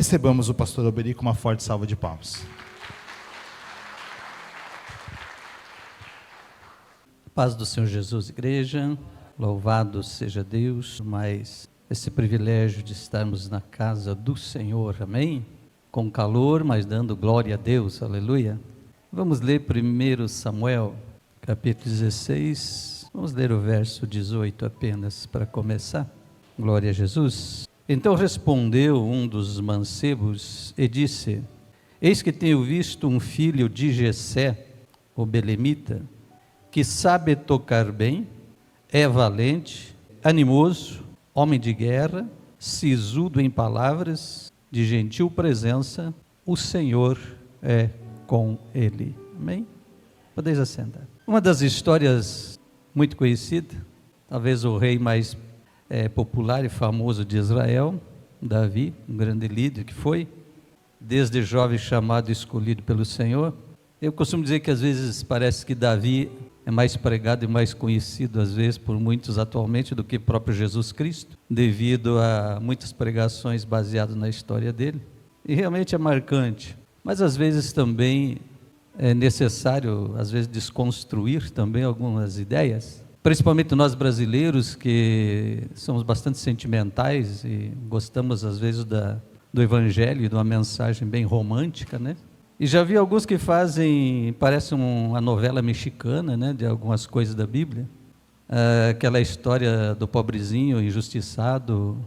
Recebamos o pastor Alberi com uma forte salva de palmas. Paz do Senhor Jesus, igreja, louvado seja Deus, mas esse privilégio de estarmos na casa do Senhor, amém? Com calor, mas dando glória a Deus, aleluia. Vamos ler 1 Samuel, capítulo 16, vamos ler o verso 18 apenas para começar. Glória a Jesus. Então respondeu um dos mancebos e disse: eis que tenho visto um filho de Jessé, o belemita, que sabe tocar bem, é valente, animoso, homem de guerra, sisudo em palavras, de gentil presença, o Senhor é com ele. Amém? Podeis assentar. Uma das histórias muito conhecida, talvez o rei mais popular e famoso de Israel, Davi, um grande líder que foi, desde jovem chamado e escolhido pelo Senhor. Eu costumo dizer que às vezes parece que Davi é mais pregado e mais conhecido às vezes por muitos atualmente do que o próprio Jesus Cristo, devido a muitas pregações baseadas na história dele, e realmente é marcante, mas às vezes também é necessário, às vezes, desconstruir também algumas ideias, principalmente nós brasileiros que somos bastante sentimentais e gostamos às vezes do evangelho e de uma mensagem bem romântica, né? E já vi alguns que fazem, parece uma novela mexicana, né, de algumas coisas da Bíblia, aquela história do pobrezinho injustiçado,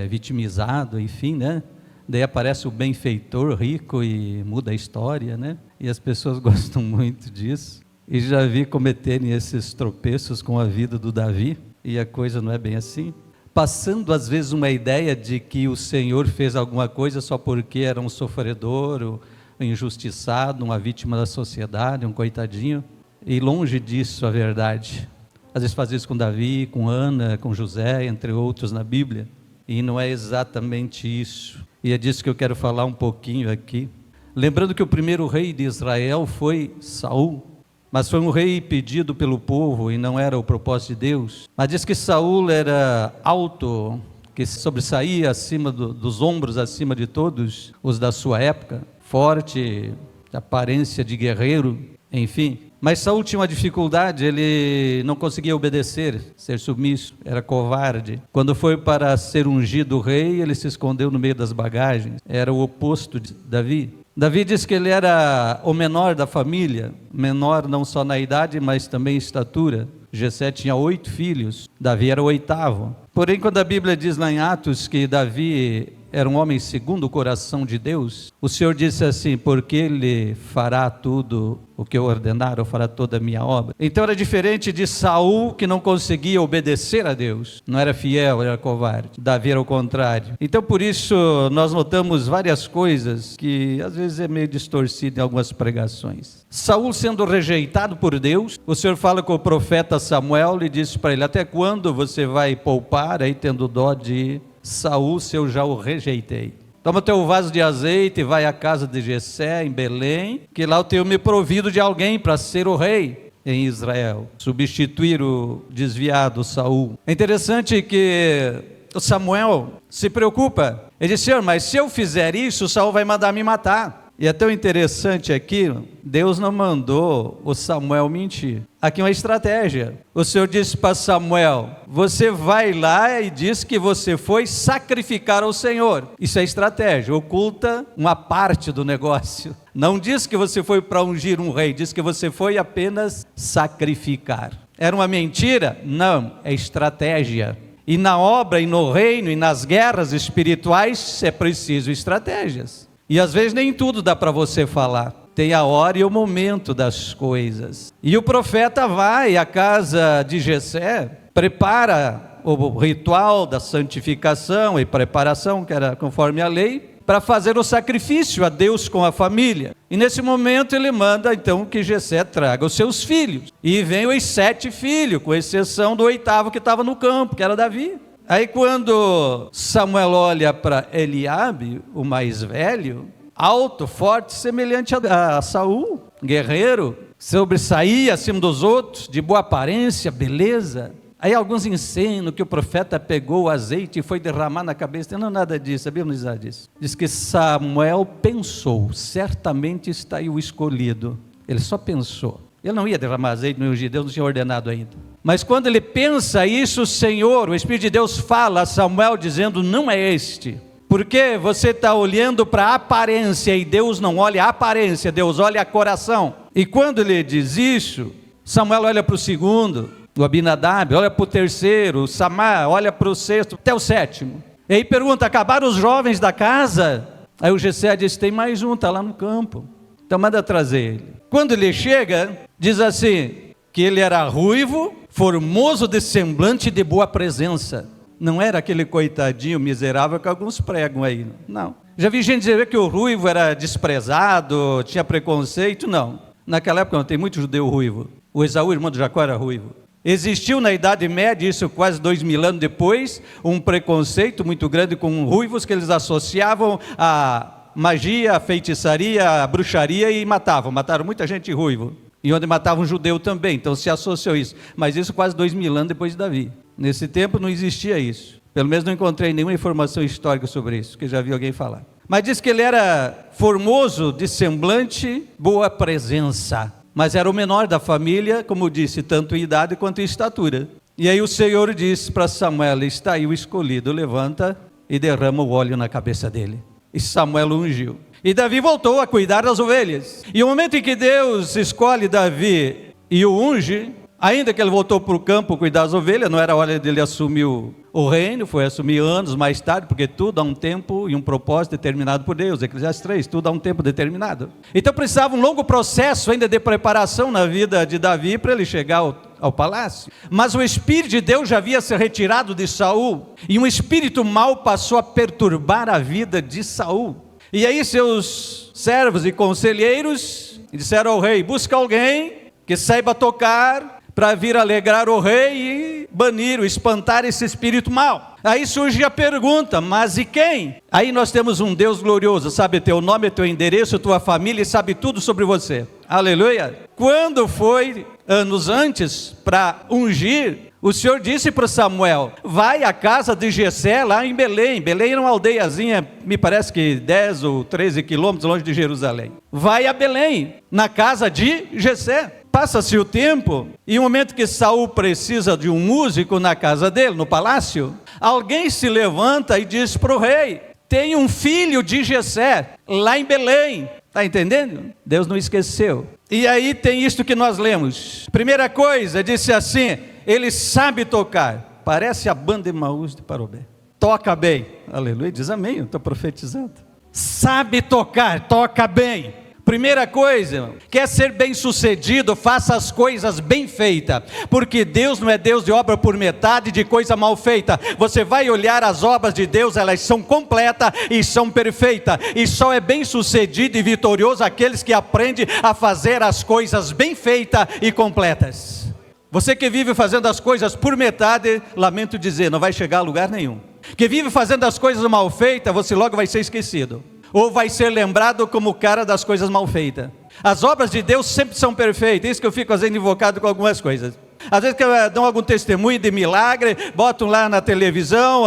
vitimizado, enfim, né? Daí aparece o benfeitor rico e muda a história, né? E as pessoas gostam muito disso. E já vi cometerem esses tropeços com a vida do Davi, e a coisa não é bem assim. Passando às vezes uma ideia de que o Senhor fez alguma coisa só porque era um sofredor, ou injustiçado, uma vítima da sociedade, um coitadinho, e longe disso a verdade. Às vezes faz isso com Davi, com Ana, com José, entre outros na Bíblia, e não é exatamente isso, e é disso que eu quero falar um pouquinho aqui. Lembrando que o primeiro rei de Israel foi Saul, mas foi um rei pedido pelo povo e não era o propósito de Deus. Mas diz que Saul era alto, que sobressaía acima dos ombros, acima de todos os da sua época, forte, aparência de guerreiro, enfim. Mas Saul tinha uma dificuldade, ele não conseguia obedecer, ser submisso, era covarde. Quando foi para ser ungido rei, ele se escondeu no meio das bagagens, era o oposto de Davi. Davi diz que ele era o menor da família, menor não só na idade, mas também em estatura. Jessé tinha 8 filhos, Davi era o 8º. Porém, quando a Bíblia diz lá em Atos que Davi era um homem segundo o coração de Deus, o Senhor disse assim: porque ele fará tudo o que eu ordenar, ou fará toda a minha obra. Então era diferente de Saul, que não conseguia obedecer a Deus, não era fiel, era covarde. Davi era o contrário. Então por isso nós notamos várias coisas que às vezes é meio distorcido em algumas pregações. Saul sendo rejeitado por Deus, o Senhor fala com o profeta Samuel e disse para ele: até quando você vai poupar aí tendo dó de Saul, se eu já o rejeitei? Toma teu vaso de azeite e vai à casa de Jessé em Belém, que lá eu tenho me provido de alguém para ser o rei em Israel, substituir o desviado Saul. É interessante que o Samuel se preocupa. Ele diz: Senhor, mas se eu fizer isso, Saul vai mandar me matar. E é tão interessante aqui, Deus não mandou o Samuel mentir. Aqui é uma estratégia. O Senhor disse para Samuel: você vai lá e diz que você foi sacrificar ao Senhor. Isso é estratégia, oculta uma parte do negócio. Não diz que você foi para ungir um rei, diz que você foi apenas sacrificar. Era uma mentira? Não, é estratégia. E na obra, e no reino, e nas guerras espirituais, é preciso estratégias. E às vezes nem tudo dá para você falar. Tem a hora e o momento das coisas. E o profeta vai à casa de Jessé, prepara o ritual da santificação e preparação, que era conforme a lei, para fazer o sacrifício a Deus com a família. E nesse momento ele manda então que Jessé traga os seus filhos. E vem os 7 filhos, com exceção do 8º que estava no campo, que era Davi. Aí quando Samuel olha para Eliabe, o mais velho, alto, forte, semelhante a Saul, guerreiro, sobressaía acima dos outros, de boa aparência, beleza. Aí alguns ensinam que o profeta pegou o azeite e foi derramar na cabeça. Não, nada disso, a Bíblia não diz nada disso. Diz que Samuel pensou, certamente está aí o escolhido. Ele só pensou. Ele não ia derramar azeite no ungir, Deus não tinha ordenado ainda. Mas quando ele pensa isso, o Senhor, o Espírito de Deus fala a Samuel dizendo, não é este. Porque você está olhando para a aparência e Deus não olha a aparência, Deus olha o coração. E quando ele diz isso, Samuel olha para o segundo, o Abinadab, olha para o terceiro, o Samar, olha para o sexto, até o sétimo. E aí pergunta, acabaram os jovens da casa? Aí o Jessé diz, tem mais um, está lá no campo. Então manda trazer ele. Quando ele chega, diz assim, que ele era ruivo, formoso de semblante e de boa presença. Não era aquele coitadinho miserável que alguns pregam aí, não. Já vi gente dizer que o ruivo era desprezado, tinha preconceito, não. Naquela época não tem muito judeu ruivo. O Esaú, irmão de Jacó, era ruivo. Existiu na Idade Média, isso quase 2000 anos depois, um preconceito muito grande com ruivos que eles associavam a magia, a feitiçaria, a bruxaria e mataram muita gente ruivo. E onde matavam judeu também, então se associou isso. Mas isso quase 2000 anos depois de Davi. Nesse tempo não existia isso. Pelo menos não encontrei nenhuma informação histórica sobre isso, que já vi alguém falar. Mas diz que ele era formoso de semblante, boa presença. Mas era o menor da família, como disse, tanto em idade quanto em estatura. E aí o Senhor disse para Samuel, está aí o escolhido, levanta e derrama o óleo na cabeça dele. E Samuel ungiu. E Davi voltou a cuidar das ovelhas. E o momento em que Deus escolhe Davi e o unge, ainda que ele voltou para o campo cuidar das ovelhas, não era a hora dele assumir o reino, foi assumir anos mais tarde, porque tudo há um tempo e um propósito determinado por Deus. Eclesiastes 3, tudo há um tempo determinado. Então precisava um longo processo ainda de preparação na vida de Davi para ele chegar ao palácio. Mas o Espírito de Deus já havia se retirado de Saul, e um espírito mau passou a perturbar a vida de Saul. E aí seus servos e conselheiros disseram ao rei, busca alguém que saiba tocar, para vir alegrar o rei e banir, espantar esse espírito mau. Aí surge a pergunta, mas e quem? Aí nós temos um Deus glorioso, sabe teu nome, teu endereço, tua família e sabe tudo sobre você. Aleluia. Quando foi, anos antes, para ungir, o Senhor disse para Samuel, vai à casa de Jessé lá em Belém. Belém era uma aldeiazinha, me parece que 10 ou 13 quilômetros longe de Jerusalém. Vai a Belém, na casa de Jessé. Passa-se o tempo, e no momento que Saul precisa de um músico na casa dele, no palácio, alguém se levanta e diz para o rei, tem um filho de Jessé, lá em Belém. Está entendendo? Deus não esqueceu. E aí tem isto que nós lemos. Primeira coisa, disse assim, ele sabe tocar. Parece a banda Emaús de Parobé. Toca bem. Aleluia, diz amém, eu estou profetizando. Sabe tocar, toca bem. Primeira coisa, quer ser bem sucedido, faça as coisas bem feitas, porque Deus não é Deus de obra por metade, de coisa mal feita. Você vai olhar as obras de Deus, elas são completas e são perfeitas, e só é bem sucedido e vitorioso aqueles que aprendem a fazer as coisas bem feitas e completas. Você que vive fazendo as coisas por metade, lamento dizer, não vai chegar a lugar nenhum. Que vive fazendo as coisas mal feitas, você logo vai ser esquecido. Ou vai ser lembrado como o cara das coisas mal feitas. As obras de Deus sempre são perfeitas, isso que eu fico fazendo invocado com algumas coisas. Às vezes que dão algum testemunho de milagre, botam lá na televisão,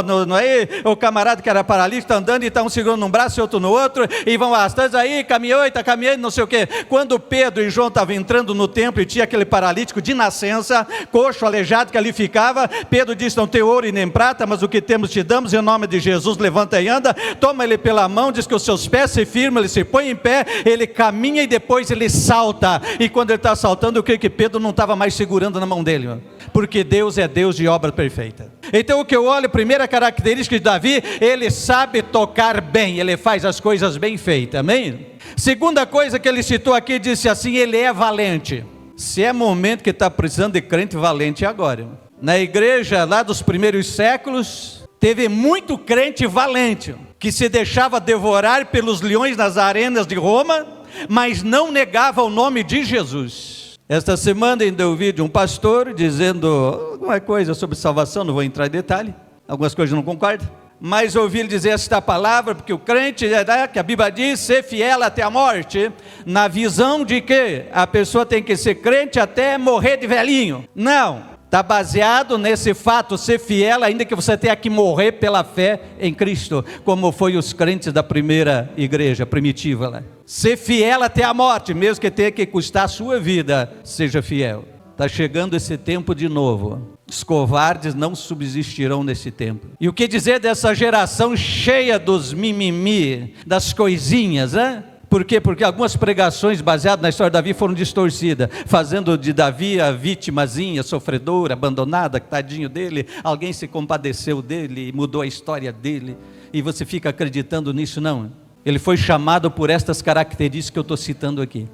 o camarada que era paralítico está andando e está um segurando num braço e outro no outro, e vão arrastando aí, caminhou, está caminhando, não sei o quê. Quando Pedro e João estavam entrando no templo e tinha aquele paralítico de nascença, coxo, aleijado que ali ficava, Pedro disse, não tem ouro e nem prata, mas o que temos te damos, em nome de Jesus, levanta e anda, toma ele pela mão, diz que os seus pés se firmam, ele se põe em pé, ele caminha e depois ele salta, e quando ele está saltando, eu creio que Pedro não estava mais segurando na mão dele, porque Deus é Deus de obra perfeita. Então o que eu olho, primeira característica de Davi, ele sabe tocar bem, ele faz as coisas bem feitas, amém? Segunda coisa que ele citou aqui, disse assim, ele é valente. Se é momento que está precisando de crente valente, é agora. Na igreja lá dos primeiros séculos, teve muito crente valente, que se deixava devorar pelos leões nas arenas de Roma, mas não negava o nome de Jesus. Esta semana ainda ouvi de um pastor dizendo alguma coisa sobre salvação, não vou entrar em detalhe, algumas coisas não concordo, mas ouvi ele dizer esta palavra, porque o crente, que a Bíblia diz, ser fiel até a morte, na visão de que a pessoa tem que ser crente até morrer de velhinho. Não, Está baseado nesse fato, ser fiel, ainda que você tenha que morrer pela fé em Cristo, como foi os crentes da primeira igreja primitiva lá. Ser fiel até a morte, mesmo que tenha que custar a sua vida, seja fiel. Está chegando esse tempo de novo. Os covardes não subsistirão nesse tempo. E o que dizer dessa geração cheia dos mimimi, das coisinhas, né? Por quê? Porque algumas pregações baseadas na história de Davi foram distorcidas, fazendo de Davi a vitimazinha, sofredora, abandonada, tadinho dele. Alguém se compadeceu dele e mudou a história dele. E você fica acreditando nisso? Não. Ele foi chamado por estas características que eu estou citando aqui.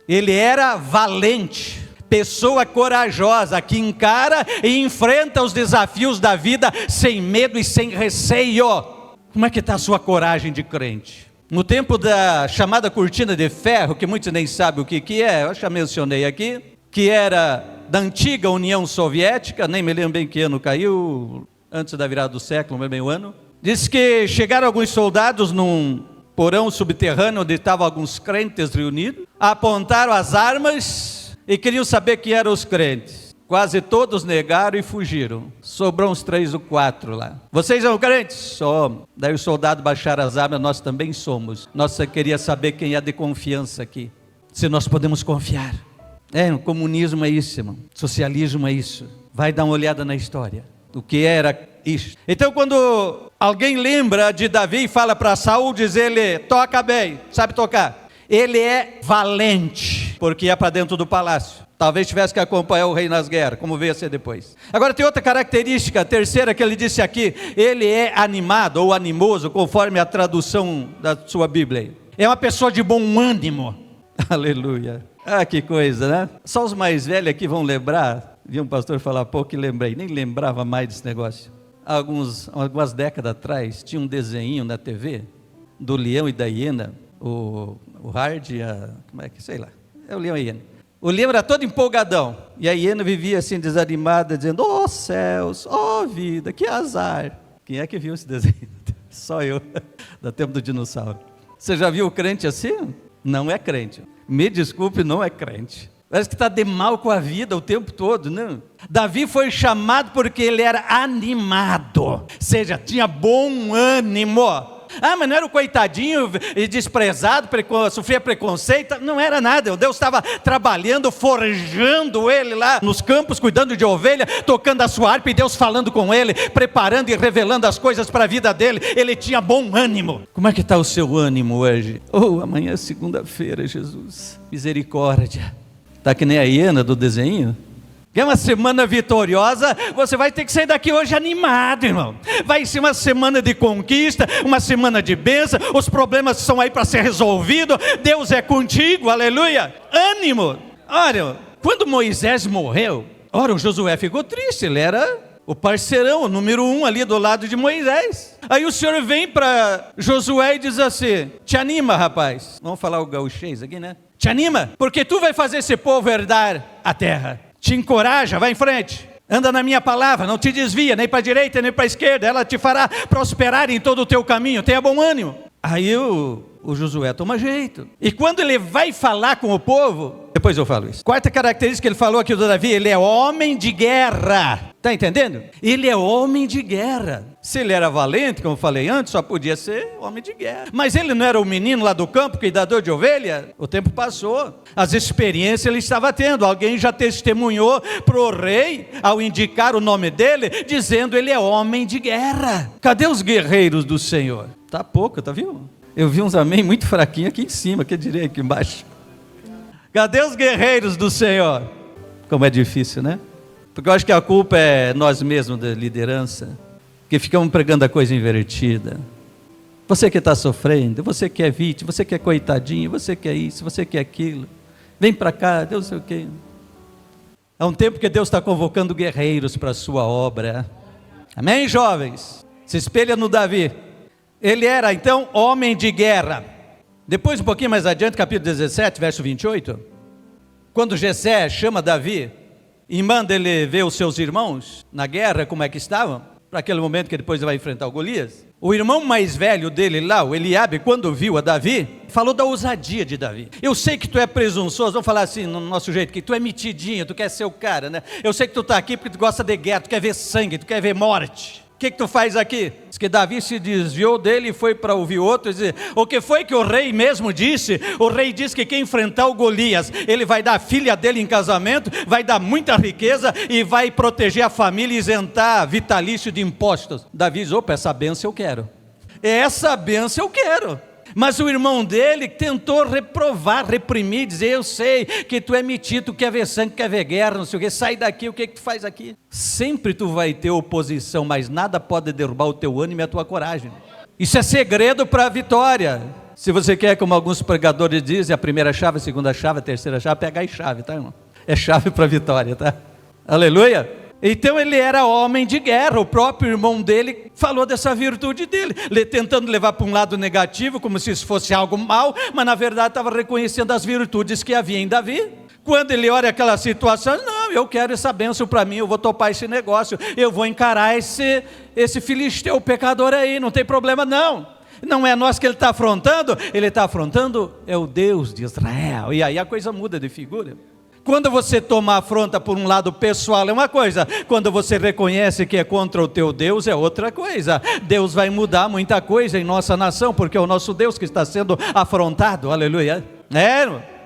Ele era valente, pessoa corajosa, que encara e enfrenta os desafios da vida sem medo e sem receio. Como é que está a sua coragem de crente? No tempo da chamada cortina de ferro, que muitos nem sabem o que é, eu já mencionei aqui, que era da antiga União Soviética, nem me lembro bem que ano caiu, antes da virada do século, não é bem o ano. Diz que chegaram alguns soldados num porão subterrâneo, onde estavam alguns crentes reunidos, apontaram as armas e queriam saber quem eram os crentes. Quase todos negaram e fugiram. Sobrou uns 3 ou 4 lá. Vocês são crentes? Somos. Daí os soldados baixaram as armas, nós também somos. Nós só queria saber quem é de confiança aqui. Se nós podemos confiar. O comunismo é isso, irmão. Socialismo é isso. Vai dar uma olhada na história. O que era isso. Então quando alguém lembra de Davi e fala para Saul, diz ele, toca bem, sabe tocar. Ele é valente, porque ia para dentro do palácio. Talvez tivesse que acompanhar o rei nas guerras, como veio a ser depois. Agora tem outra característica, a terceira que ele disse aqui, ele é animado ou animoso, conforme a tradução da sua Bíblia. É uma pessoa de bom ânimo. Aleluia. Ah, que coisa, né? Só os mais velhos aqui vão lembrar. Vi um pastor falar há pouco e lembrei, nem lembrava mais desse negócio. Algumas décadas atrás, tinha um desenho na TV, do leão e da hiena, o Hard, sei lá, é o leão e a hiena. O leão era todo empolgadão, e a hiena vivia assim desanimada, dizendo, oh céus, oh vida, que azar. Quem é que viu esse desenho? Só eu, do tempo do dinossauro. Você já viu o crente assim? Não é crente. Me desculpe, não é crente. Parece que está de mal com a vida o tempo todo, não? Davi foi chamado porque ele era animado, ou seja, tinha bom ânimo. Ah, mas não era o coitadinho e desprezado, sofria preconceito, não era nada. Deus estava trabalhando, forjando ele lá nos campos, cuidando de ovelha, tocando a sua harpa e Deus falando com ele, preparando e revelando as coisas para a vida dele. Ele tinha bom ânimo. Como é que está o seu ânimo hoje? Amanhã é segunda-feira, Jesus, misericórdia. Está que nem a hiena do desenho? Que é uma semana vitoriosa, você vai ter que sair daqui hoje animado, irmão. Vai ser uma semana de conquista, uma semana de bênção, os problemas são aí para ser resolvidos, Deus é contigo, aleluia. Ânimo. Olha, quando Moisés morreu, o Josué ficou triste, ele era o parceirão, o número 1 ali do lado de Moisés. Aí o Senhor vem para Josué e diz assim, te anima, rapaz. Vamos falar o gauchês aqui, né? Te anima, porque tu vai fazer esse povo herdar a terra. Te encoraja, vai em frente, anda na minha palavra, não te desvia, nem para a direita, nem para a esquerda, ela te fará prosperar em todo o teu caminho, tenha bom ânimo. Aí o Josué toma jeito, e quando ele vai falar com o povo, depois eu falo isso. Quarta característica que ele falou aqui do Davi, ele é homem de guerra, está entendendo? Ele é homem de guerra. Se ele era valente, como eu falei antes, só podia ser homem de guerra. Mas ele não era o menino lá do campo, cuidador de ovelha? O tempo passou, as experiências ele estava tendo. Alguém já testemunhou para o rei, ao indicar o nome dele, dizendo ele é homem de guerra. Cadê os guerreiros do Senhor? Tá pouco, tá viu? Eu vi uns amém muito fraquinhos aqui em cima, que eu diria aqui embaixo. Cadê os guerreiros do Senhor? Como é difícil, né? Porque eu acho que a culpa é nós mesmos da liderança, que ficamos pregando a coisa invertida. Você que está sofrendo, você que é vítima, você que é coitadinho, você que é isso, você que é aquilo, vem para cá, Deus sei o quê. Há um tempo que Deus está convocando guerreiros para a sua obra. Amém, jovens? Se espelha no Davi. Ele era então homem de guerra. Depois, um pouquinho mais adiante, capítulo 17, verso 28, quando Jessé chama Davi e manda ele ver os seus irmãos na guerra, como é que estavam, para aquele momento que depois ele vai enfrentar o Golias. O irmão mais velho dele lá, o Eliabe, quando viu a Davi, falou da ousadia de Davi. Eu sei que tu é presunçoso, vamos falar assim no nosso jeito, que tu é metidinho, tu quer ser o cara, né? Eu sei que tu está aqui porque tu gosta de guerra, tu quer ver sangue, tu quer ver morte. O que tu faz aqui? Diz que Davi se desviou dele e foi para ouvir outro e dizer, o que foi que o rei mesmo disse? O rei disse que quem enfrentar o Golias, ele vai dar a filha dele em casamento, vai dar muita riqueza e vai proteger a família e isentar vitalício de impostos. Davi diz, opa, essa bênção eu quero. Essa bênção eu quero. Mas o irmão dele tentou reprovar, reprimir, dizer, eu sei que tu é metido, tu quer ver sangue, quer ver guerra, não sei o que, sai daqui, o que tu faz aqui? Sempre tu vai ter oposição, mas nada pode derrubar o teu ânimo e a tua coragem. Isso é segredo para a vitória. Se você quer, como alguns pregadores dizem, a primeira chave, a segunda chave, a terceira chave, pega aí chave, tá, irmão? É chave para a vitória, tá? Aleluia! Então ele era homem de guerra, o próprio irmão dele falou dessa virtude dele, tentando levar para um lado negativo, como se isso fosse algo mal, mas na verdade estava reconhecendo as virtudes que havia em Davi. Quando ele olha aquela situação, não, eu quero essa bênção para mim, eu vou topar esse negócio, eu vou encarar esse filisteu pecador aí, não tem problema não. Não é nós que ele está afrontando é o Deus de Israel, e aí a coisa muda de figura. Quando você toma afronta por um lado pessoal é uma coisa, quando você reconhece que é contra o teu Deus é outra coisa. Deus vai mudar muita coisa em nossa nação, porque é o nosso Deus que está sendo afrontado, aleluia.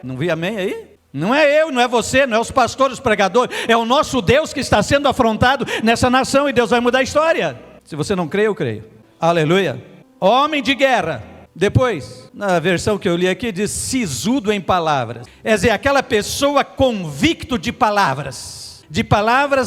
Não vi amém aí? Não é eu, não é você, não é os pastores, os pregadores, é o nosso Deus que está sendo afrontado nessa nação e Deus vai mudar a história. Se você não crê, eu creio, aleluia. Homem de guerra. Depois, na versão que eu li aqui, diz sisudo em palavras. É dizer, aquela pessoa convicto de palavras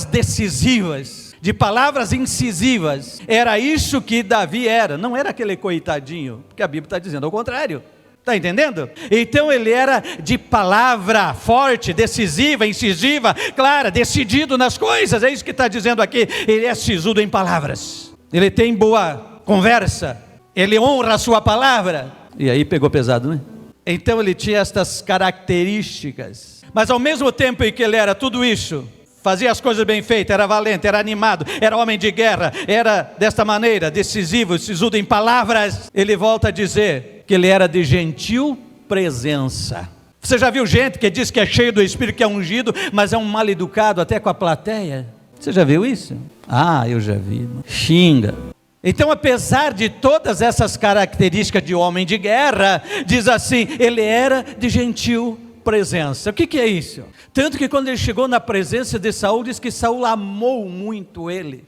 decisivas, de palavras incisivas. Era isso que Davi era, não era aquele coitadinho, porque a Bíblia está dizendo ao contrário. Está entendendo? Então ele era de palavra forte, decisiva, incisiva, clara, decidido nas coisas. É isso que está dizendo aqui. Ele é sisudo em palavras. Ele tem boa conversa. Ele honra a sua palavra. E aí pegou pesado, né? Então ele tinha estas características. Mas ao mesmo tempo em que ele era tudo isso, fazia as coisas bem feitas, era valente, era animado, era homem de guerra, era desta maneira, decisivo, sisudo em palavras, ele volta a dizer que ele era de gentil presença. Você já viu gente que diz que é cheio do Espírito, que é ungido, mas é um mal educado até com a plateia? Você já viu isso? Ah, eu já vi. Xinga. Então, apesar de todas essas características de homem de guerra, diz assim, ele era de gentil presença. O que é isso? Tanto que quando ele chegou na presença de Saul, diz que Saul amou muito ele.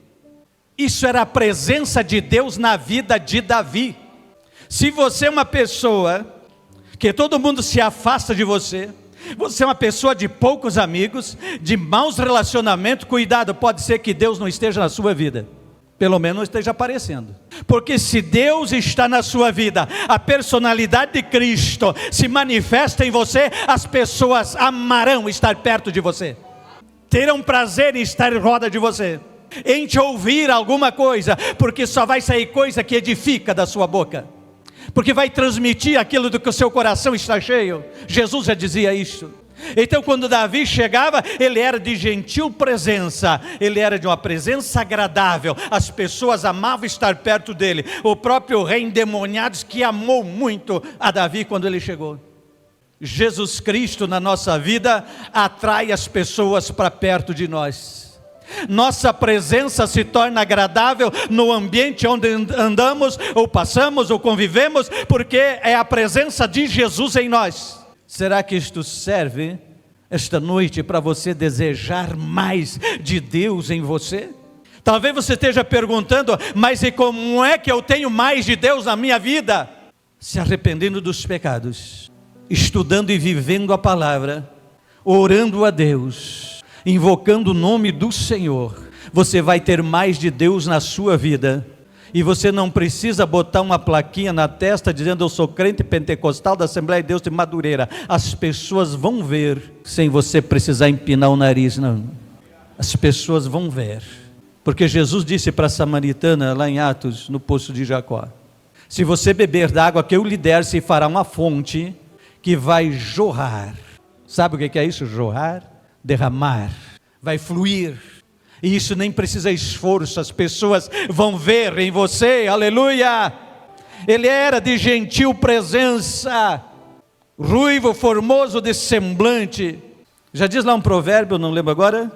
Isso era a presença de Deus na vida de Davi. Se você é uma pessoa que todo mundo se afasta de você, você é uma pessoa de poucos amigos, de maus relacionamentos, cuidado, pode ser que Deus não esteja na sua vida. Pelo menos não esteja aparecendo. Porque se Deus está na sua vida, a personalidade de Cristo se manifesta em você, as pessoas amarão estar perto de você. Terão prazer em estar em roda de você. Em te ouvir alguma coisa, porque só vai sair coisa que edifica da sua boca. Porque vai transmitir aquilo do que o seu coração está cheio. Jesus já dizia isso. Então quando Davi chegava, ele era de gentil presença, ele era de uma presença agradável, as pessoas amavam estar perto dele. O próprio rei endemoniado que amou muito a Davi quando ele chegou. Jesus Cristo na nossa vida atrai as pessoas para perto de nós. Nossa presença se torna agradável no ambiente onde andamos, ou passamos, ou convivemos, porque é a presença de Jesus em nós. Será que isto serve esta noite para você desejar mais de Deus em você? Talvez você esteja perguntando, mas e como é que eu tenho mais de Deus na minha vida? Se arrependendo dos pecados, estudando e vivendo a palavra, orando a Deus, invocando o nome do Senhor, você vai ter mais de Deus na sua vida. E você não precisa botar uma plaquinha na testa dizendo eu sou crente pentecostal da Assembleia de Deus de Madureira. As pessoas vão ver, sem você precisar empinar o nariz, não. As pessoas vão ver. Porque Jesus disse para a samaritana lá em Atos, no poço de Jacó, se você beber da água que eu lhe der, se fará uma fonte que vai jorrar. Sabe o que é isso? Jorrar? Derramar. Vai fluir. E isso nem precisa esforço, as pessoas vão ver em você, aleluia. Ele era de gentil presença, ruivo, formoso de semblante. Já diz lá um provérbio, não lembro agora,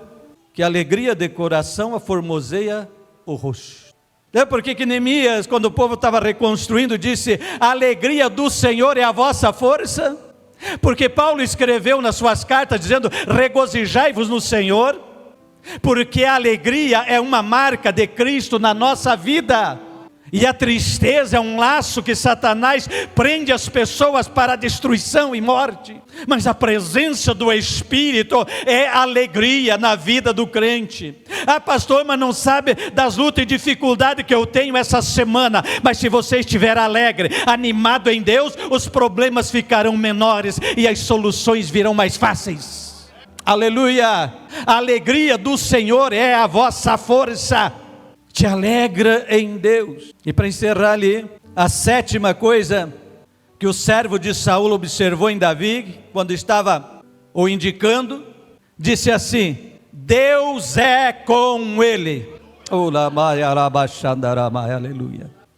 que a alegria de coração aformoseia o rosto. É porque que Neemias, quando o povo estava reconstruindo, disse: a alegria do Senhor é a vossa força. Porque Paulo escreveu nas suas cartas dizendo: regozijai-vos no Senhor, porque a alegria é uma marca de Cristo na nossa vida. E a tristeza é um laço que Satanás prende as pessoas para destruição e morte. Mas a presença do Espírito é alegria na vida do crente. Ah, pastor, mas não sabe das lutas e dificuldades que eu tenho essa semana. Mas se você estiver alegre, animado em Deus, os problemas ficarão menores e as soluções virão mais fáceis. Aleluia! A alegria do Senhor é a vossa força. Te alegra em Deus. E para encerrar ali, a sétima coisa que o servo de Saul observou em Davi, quando estava o indicando, disse assim: Deus é com ele. Aleluia.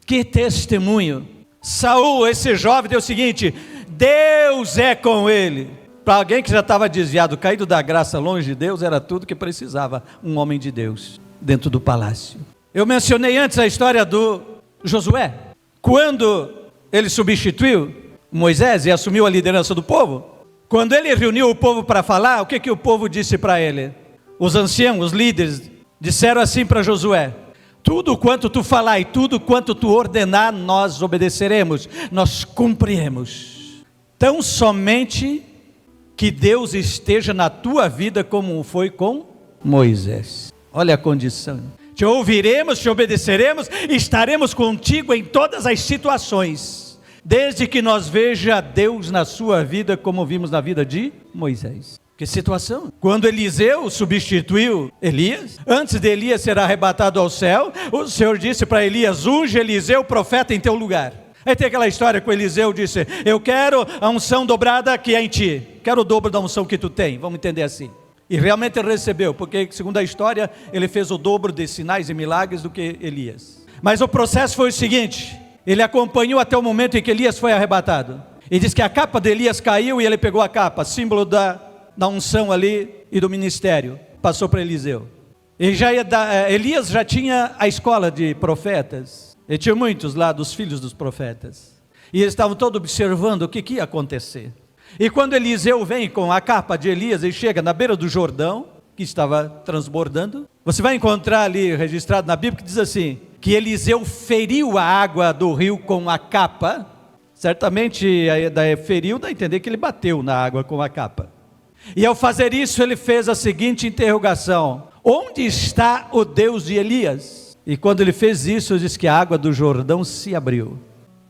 Que testemunho. Saul, esse jovem, deu o seguinte: Deus é com ele. Para alguém que já estava desviado, caído da graça, longe de Deus, era tudo que precisava um homem de Deus dentro do palácio. Eu mencionei antes a história do Josué, quando ele substituiu Moisés e assumiu a liderança do povo. Quando ele reuniu o povo para falar, o que o povo disse para ele? Os anciãos, os líderes, disseram assim para Josué: tudo quanto tu falar e tudo quanto tu ordenar, nós obedeceremos, nós cumpriremos. Tão somente que Deus esteja na tua vida como foi com Moisés. Olha a condição. Te ouviremos, te obedeceremos, estaremos contigo em todas as situações, desde que nós veja Deus na sua vida, como vimos na vida de Moisés. Que situação? Quando Eliseu substituiu Elias, antes de Elias ser arrebatado ao céu, o Senhor disse para Elias: unge Eliseu, profeta, em teu lugar. Aí tem aquela história que o Eliseu disse: eu quero a unção dobrada que é em ti, quero o dobro da unção que tu tem, vamos entender assim. E realmente ele recebeu, porque segundo a história, ele fez o dobro de sinais e milagres do que Elias. Mas o processo foi o seguinte: ele acompanhou até o momento em que Elias foi arrebatado. E diz que a capa de Elias caiu e ele pegou a capa, símbolo da unção ali e do ministério, passou para Eliseu. Elias já tinha a escola de profetas, e tinha muitos lá dos filhos dos profetas. E eles estavam todos observando o que ia acontecer. E quando Eliseu vem com a capa de Elias e chega na beira do Jordão, que estava transbordando, você vai encontrar ali registrado na Bíblia que diz assim, que Eliseu feriu a água do rio com a capa. Certamente feriu, dá a entender que ele bateu na água com a capa. E ao fazer isso ele fez a seguinte interrogação: onde está o Deus de Elias? E quando ele fez isso, diz que a água do Jordão se abriu.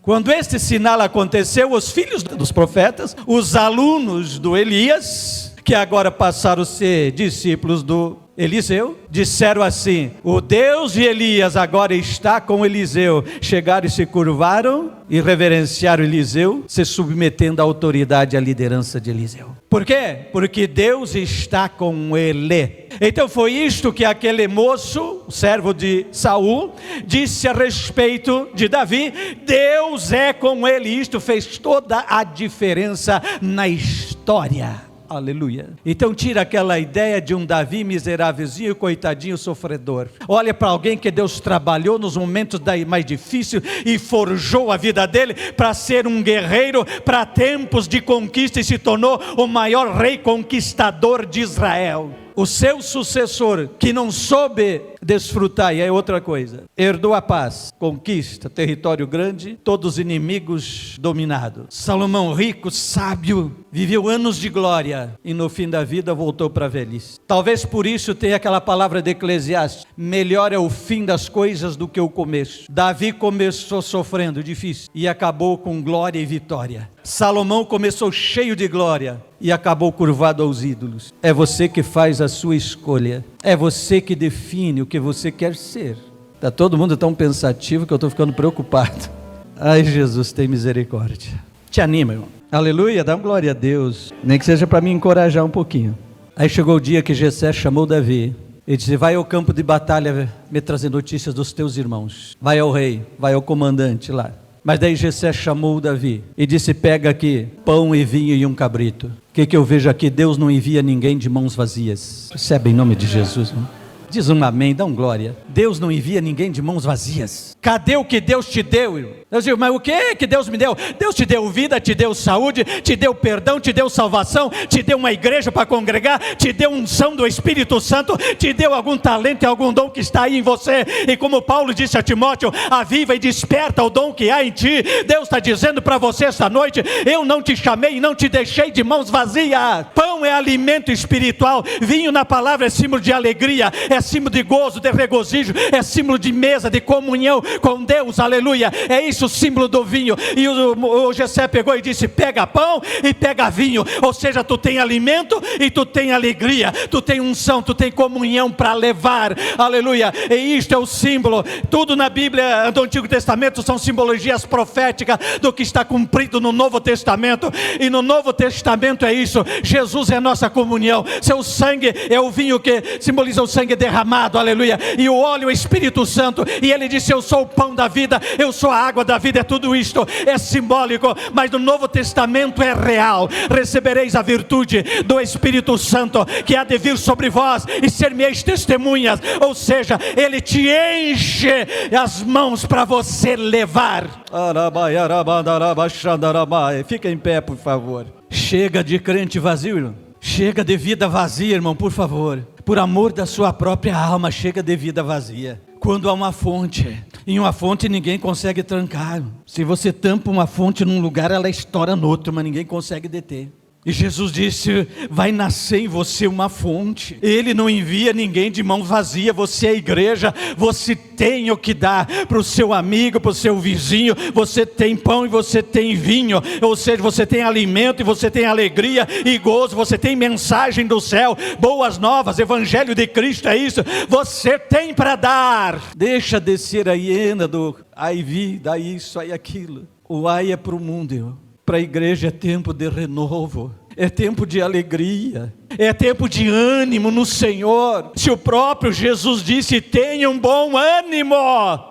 Quando este sinal aconteceu, os filhos dos profetas, os alunos do Elias, que agora passaram a ser discípulos do Eliseu, disseram assim: o Deus de Elias agora está com Eliseu. Chegaram e se curvaram e reverenciaram Eliseu, se submetendo à autoridade e à liderança de Eliseu. Por quê? Porque Deus está com ele. Então foi isto que aquele moço, o servo de Saul, disse a respeito de Davi: Deus é com ele. Isto fez toda a diferença na história. Aleluia. Então tira aquela ideia de um Davi miserávelzinho, coitadinho, sofredor. Olha para alguém que Deus trabalhou nos momentos mais difíceis e forjou a vida dele para ser um guerreiro para tempos de conquista, e se tornou o maior rei conquistador de Israel. O seu sucessor, que não soube desfrutar, e é outra coisa, herdou a paz, conquista, território grande, todos os inimigos dominados. Salomão, rico, sábio, viveu anos de glória e no fim da vida voltou para a velhice. Talvez por isso tenha aquela palavra de Eclesiastes: melhor é o fim das coisas do que o começo. Davi começou sofrendo, difícil, e acabou com glória e vitória. Salomão começou cheio de glória e acabou curvado aos ídolos. É você que faz a sua escolha, é você que define o que você quer ser. Está todo mundo tão pensativo que eu estou ficando preocupado. Ai, Jesus, tem misericórdia. Te anima, irmão. Aleluia, dá uma glória a Deus, nem que seja para me encorajar um pouquinho. Aí chegou o dia que Jessé chamou Davi Ele disse: vai ao campo de batalha me trazer notícias dos teus irmãos. Vai ao rei, vai ao comandante lá. Mas daí Jessé chamou Davi e disse: pega aqui pão e vinho e um cabrito. O que eu vejo aqui? Deus não envia ninguém de mãos vazias. Recebe em nome de Jesus, irmão. Diz um amém, dá um glória. Deus não envia ninguém de mãos vazias. Cadê o que Deus te deu, irmão? Eu digo: mas o que Deus me deu? Deus te deu vida, te deu saúde, te deu perdão, te deu salvação, te deu uma igreja para congregar, te deu unção do Espírito Santo, te deu algum talento e algum dom que está aí em você. E como Paulo disse a Timóteo: aviva e desperta o dom que há em ti. Deus está dizendo para você esta noite: eu não te chamei e não te deixei de mãos vazias. Pão é alimento espiritual, vinho na palavra é símbolo de alegria, é símbolo de gozo, de regozijo, é símbolo de mesa, de comunhão com Deus, aleluia. É isso o símbolo do vinho. E o Jessé pegou e disse: pega pão e pega vinho. Ou seja, tu tem alimento e tu tem alegria, tu tem unção, tu tem comunhão para levar, aleluia. E isto é o símbolo. Tudo na Bíblia do Antigo Testamento são simbologias proféticas do que está cumprido no Novo Testamento. E no Novo Testamento é isso: Jesus é a nossa comunhão, seu sangue é o vinho que simboliza o sangue derramado, aleluia, e o óleo é o Espírito Santo. E ele disse: eu sou o pão da vida, eu sou a água da vida. É tudo isto, é simbólico, mas no Novo Testamento é real. Recebereis a virtude do Espírito Santo, que há de vir sobre vós, e ser-me-eis testemunhas. Ou seja, ele te enche as mãos para você levar. Fica em pé, por favor. Chega de crente vazio, irmão. Chega de vida vazia, irmão, por favor. Por amor da sua própria alma, chega de vida vazia. Quando há uma fonte, em uma fonte ninguém consegue trancar. Se você tampa uma fonte num lugar, ela estoura no outro, mas ninguém consegue deter. E Jesus disse: vai nascer em você uma fonte. Ele não envia ninguém de mão vazia. Você é a igreja, você tem o que dar para o seu amigo, para o seu vizinho. Você tem pão e você tem vinho, ou seja, você tem alimento e você tem alegria e gozo. Você tem mensagem do céu, boas novas, evangelho de Cristo, é isso. Você tem para dar. Deixa descer a hiena do ai vi, daí isso, aí aquilo. O ai é para o mundo, irmão. Para a igreja é tempo de renovo, é tempo de alegria, é tempo de ânimo no Senhor. Se o próprio Jesus disse: tenha um bom ânimo,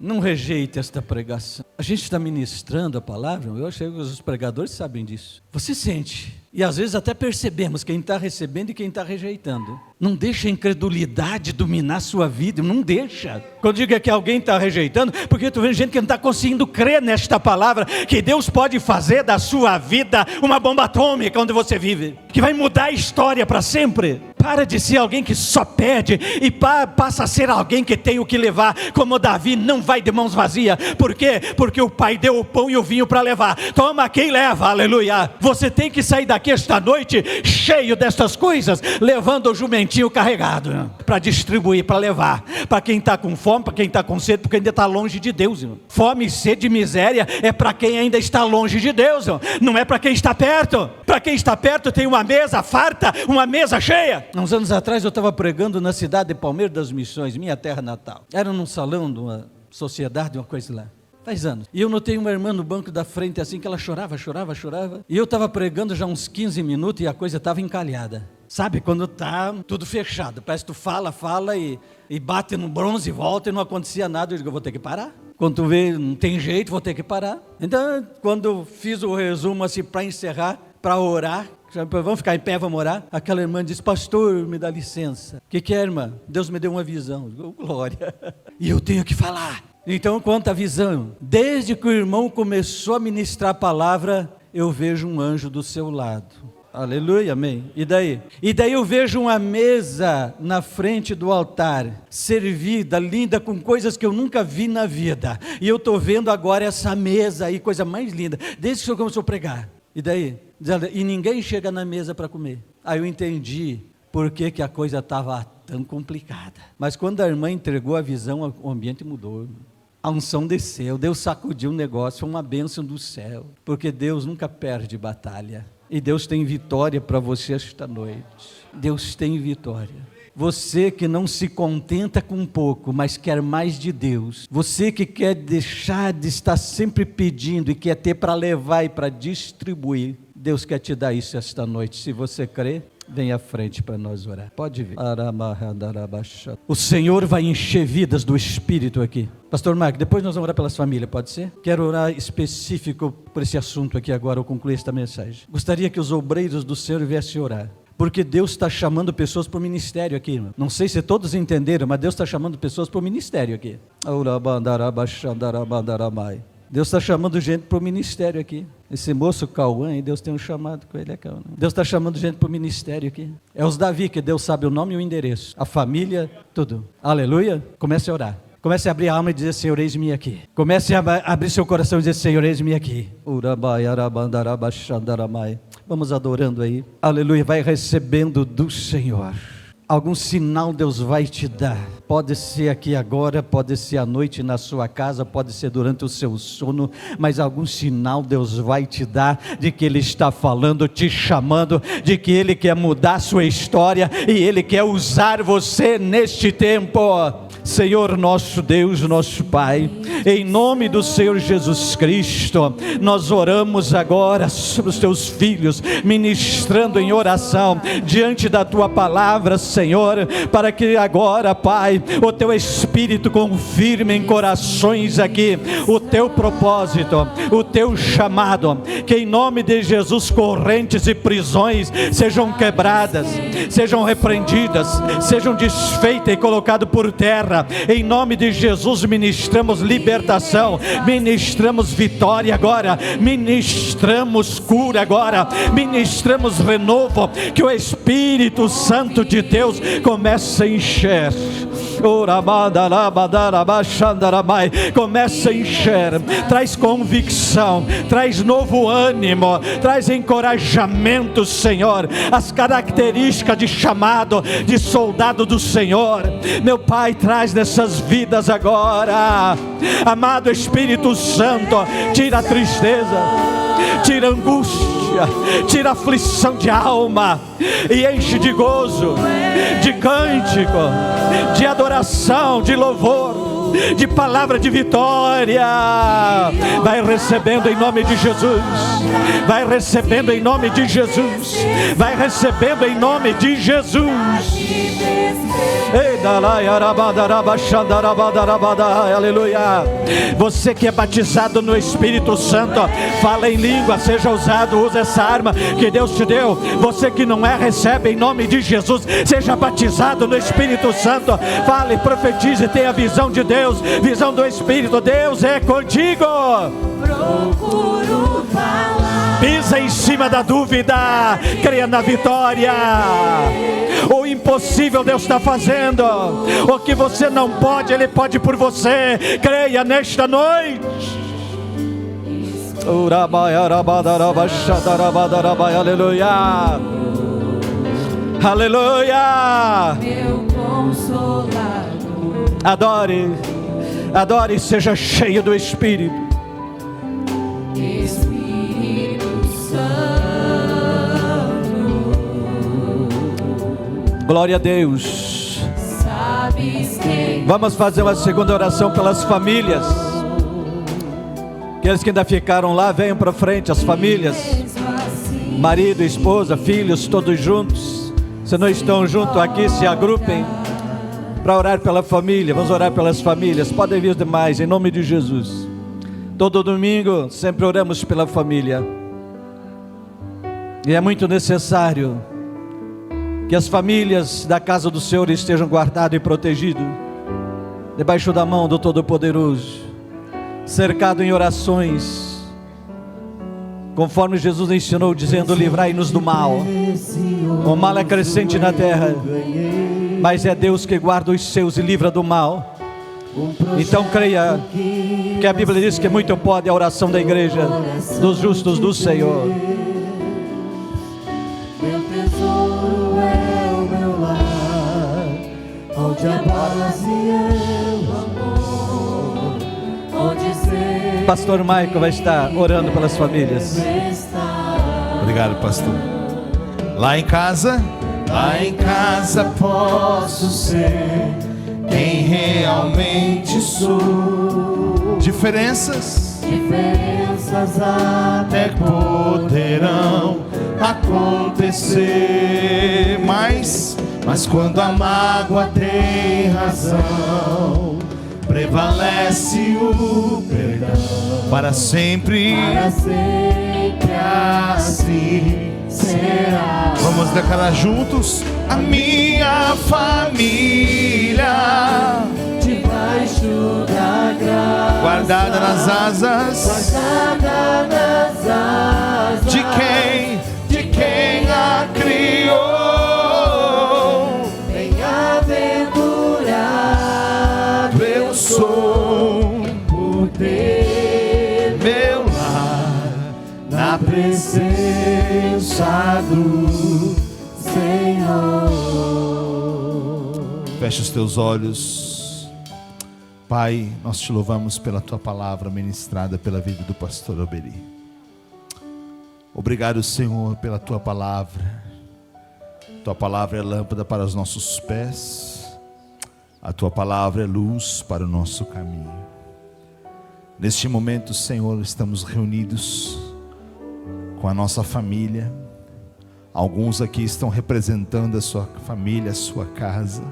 não rejeite esta pregação. A gente está ministrando a palavra, eu achei que os pregadores sabem disso. Você sente, e às vezes até percebemos quem está recebendo e quem está rejeitando. Não deixa a incredulidade dominar a sua vida, não deixa. Quando diga que alguém está rejeitando, porque eu estou vendo gente que não está conseguindo crer nesta palavra, que Deus pode fazer da sua vida uma bomba atômica onde você vive, que vai mudar a história para sempre. Para de ser alguém que só pede e passa a ser alguém que tem o que levar, como Davi não vai de mãos vazias. Por quê? Porque o pai deu o pão e o vinho para levar. Toma quem leva, aleluia. Você tem que sair daqui esta noite cheio destas coisas, levando o jumentinho carregado, para distribuir, para levar, para quem está com fome, para quem está com sede, porque ainda está longe de Deus, irmão. Fome, sede e miséria é para quem ainda está longe de Deus, irmão. Não é para quem está perto. Para quem está perto tem uma mesa farta, uma mesa cheia. Uns anos atrás eu estava pregando na cidade de Palmeiras das Missões, minha terra natal. Era num salão de uma sociedade, uma coisa lá. Faz anos. E eu notei uma irmã no banco da frente assim, que ela chorava. E eu estava pregando já uns 15 minutos e a coisa estava encalhada. Sabe, quando está tudo fechado, parece que tu fala e bate no bronze e volta e não acontecia nada. Eu digo: eu vou ter que parar. Quando tu vê, não tem jeito, vou ter que parar. Então, quando eu fiz o resumo assim para encerrar, para orar, vamos ficar em pé, vamos orar. Aquela irmã disse: pastor, me dá licença. O que é, irmã? Deus me deu uma visão. Eu digo: glória. E eu tenho que falar. Então, quanto à visão, desde que o irmão começou a ministrar a palavra, eu vejo um anjo do seu lado. Aleluia, amém. E daí? E daí eu vejo uma mesa na frente do altar, servida, linda, com coisas que eu nunca vi na vida. E eu estou vendo agora essa mesa aí, coisa mais linda, desde que o senhor começou a pregar. E daí? E ninguém chega na mesa para comer. Aí eu entendi por que a coisa estava tão complicada. Mas quando a irmã entregou a visão, o ambiente mudou. A unção desceu, Deus sacudiu o negócio, foi uma bênção do céu. Porque Deus nunca perde batalha. E Deus tem vitória para você esta noite. Deus tem vitória. Você que não se contenta com pouco, mas quer mais de Deus. Você que quer deixar de estar sempre pedindo e quer ter para levar e para distribuir. Deus quer te dar isso esta noite. Se você crê, Vem à frente para nós orar. Pode vir. O Senhor vai encher vidas do Espírito aqui. Pastor Marco, depois nós vamos orar pelas famílias, pode ser? Quero orar específico por esse assunto aqui agora, eu concluir esta mensagem. Gostaria que os obreiros do Senhor viessem orar. Porque Deus está chamando pessoas para o ministério aqui, irmão. Não sei se todos entenderam, mas Deus está chamando pessoas para o ministério aqui. Deus está chamando gente para o ministério aqui. Esse moço Cauã, Deus tem um chamado com ele. Deus está chamando gente para o ministério aqui. É os Davi, que Deus sabe o nome e o endereço. A família, tudo. Aleluia. Comece a orar. Comece a abrir a alma e dizer: Senhor, eis-me aqui. Comece a abrir seu coração e dizer: Senhor, eis-me aqui. Vamos adorando aí. Aleluia. Vai recebendo do Senhor. Algum sinal Deus vai te dar. Pode ser aqui agora, pode ser à noite na sua casa, pode ser durante o seu sono, mas algum sinal Deus vai te dar de que Ele está falando, te chamando, de que Ele quer mudar a sua história e Ele quer usar você neste tempo. Senhor nosso Deus, nosso Pai, em nome do Senhor Jesus Cristo, nós oramos agora sobre os teus filhos, ministrando em oração, diante da tua palavra, Senhor, para que agora, Pai, o teu Espírito confirme em corações aqui, o teu propósito, o teu chamado, que em nome de Jesus, correntes e prisões sejam quebradas, sejam repreendidas, sejam desfeitas e colocadas por terra. Em nome de Jesus, ministramos libertação, ministramos vitória agora, ministramos cura agora, ministramos renovo, que o Espírito Santo de Deus comece a encher. Começa a encher, traz convicção, traz novo ânimo, traz encorajamento, Senhor, as características de chamado, de soldado do Senhor, meu Pai, traz nessas vidas agora, amado Espírito Santo, tira a tristeza, tira a angústia, tira a aflição de alma, e enche de gozo, de cântico, de adoração, de louvor, de palavra de vitória. Vai recebendo em nome de Jesus, vai recebendo em nome de Jesus, vai recebendo em nome de Jesus. Aleluia. Você que é batizado no Espírito Santo, fala em língua, seja usado, use essa arma que Deus te deu. Você que não é, recebe em nome de Jesus, seja batizado no Espírito Santo, fale, profetize, tenha visão de Deus, visão do Espírito. Deus é contigo. Procuro falar. Pisa em cima da dúvida, creia na vitória. O impossível Deus está fazendo, o que você não pode, Ele pode por você. Creia nesta noite. Aleluia, aleluia. Meu consolador. Adore, adore, seja cheio do Espírito. Glória a Deus. Vamos fazer uma segunda oração pelas famílias. Aqueles que ainda ficaram lá, venham para frente, as famílias, marido, esposa, filhos, todos juntos. Se não estão juntos aqui, se agrupem para orar pela família. Vamos orar pelas famílias. Podem vir os demais, em nome de Jesus. Todo domingo sempre oramos pela família, e é muito necessário que as famílias da casa do Senhor estejam guardadas e protegidas, debaixo da mão do Todo-Poderoso, cercado em orações, conforme Jesus ensinou, dizendo: livrai-nos do mal. O mal é crescente na terra, mas é Deus que guarda os seus e livra do mal. Então creia, que a Bíblia diz que muito pode a oração da igreja, dos justos do Senhor. Meu tesouro é o meu lar, onde a paz e o amor, onde ser. Pastor Michael vai estar orando pelas famílias. Obrigado, pastor. Lá em casa posso ser quem realmente sou. Diferenças até poderão acontecer. Mas quando a mágoa tem razão, prevalece o perdão. Para sempre assim será. Vamos declarar juntos: a minha família, debaixo da graça, guardada nas asas, guardada nas asas de quem a criou. Bem-aventurado Eu sou por ter meu lar na presença do Senhor. Feche os teus olhos. Pai, nós te louvamos pela tua palavra ministrada pela vida do pastor Oberi. Obrigado, Senhor, pela tua palavra. Tua palavra é lâmpada para os nossos pés, a tua palavra é luz para o nosso caminho. Neste momento, Senhor, estamos reunidos com a nossa família. Alguns aqui estão representando a sua família, a sua casa.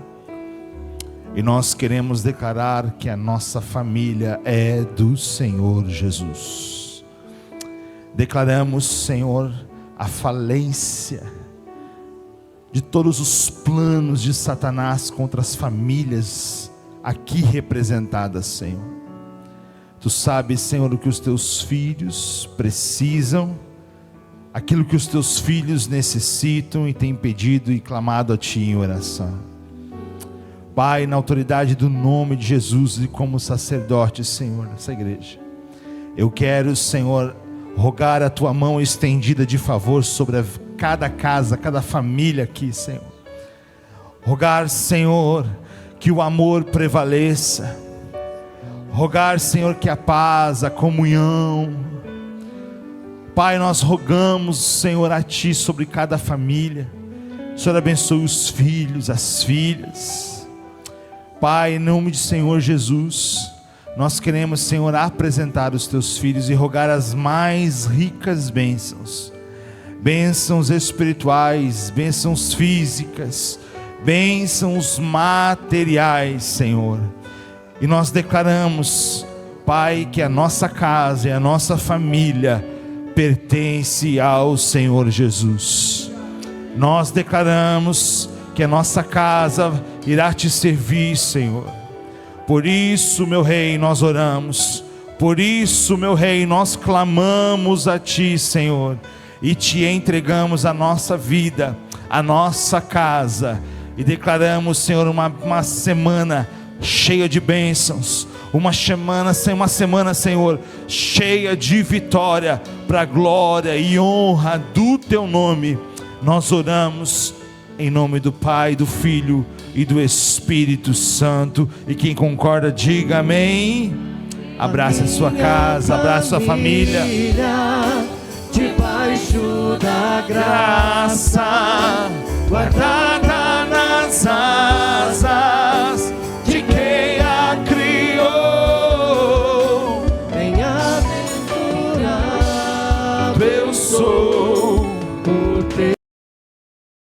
E nós queremos declarar que a nossa família é do Senhor Jesus. Declaramos, Senhor, a falência de todos os planos de Satanás contra as famílias aqui representadas, Senhor. Tu sabes, Senhor, o que os teus filhos precisam, aquilo que os teus filhos necessitam e têm pedido e clamado a Ti em oração. Pai, na autoridade do nome de Jesus e como sacerdote, Senhor, nessa igreja, eu quero, Senhor, rogar a Tua mão estendida de favor sobre cada casa, cada família aqui, Senhor. Rogar, Senhor, que o amor prevaleça. Rogar, Senhor, que a paz, a comunhão. Pai, nós rogamos, Senhor, a Ti sobre cada família. O Senhor abençoe os filhos, as filhas. Pai, em nome de Senhor Jesus, nós queremos, Senhor, apresentar os Teus filhos e rogar as mais ricas bênçãos. Bênçãos espirituais, bênçãos físicas, bênçãos materiais, Senhor. E nós declaramos, Pai, que a nossa casa e a nossa família pertence ao Senhor Jesus. Nós declaramos que a nossa casa irá Te servir, Senhor. Por isso, meu Rei, nós oramos. Por isso, meu Rei, nós clamamos a Ti, Senhor, e Te entregamos a nossa vida, a nossa casa, e declaramos, Senhor, uma semana cheia de bênçãos, uma semana, Senhor, cheia de vitória, para a glória e honra do Teu nome. Nós oramos em nome do Pai, do Filho e do Espírito Santo. E quem concorda, diga amém. Abraça a sua casa, abraça a sua família. Debaixo da graça, Guardada nas asas de quem a criou. bem-aventurado Eu sou por ter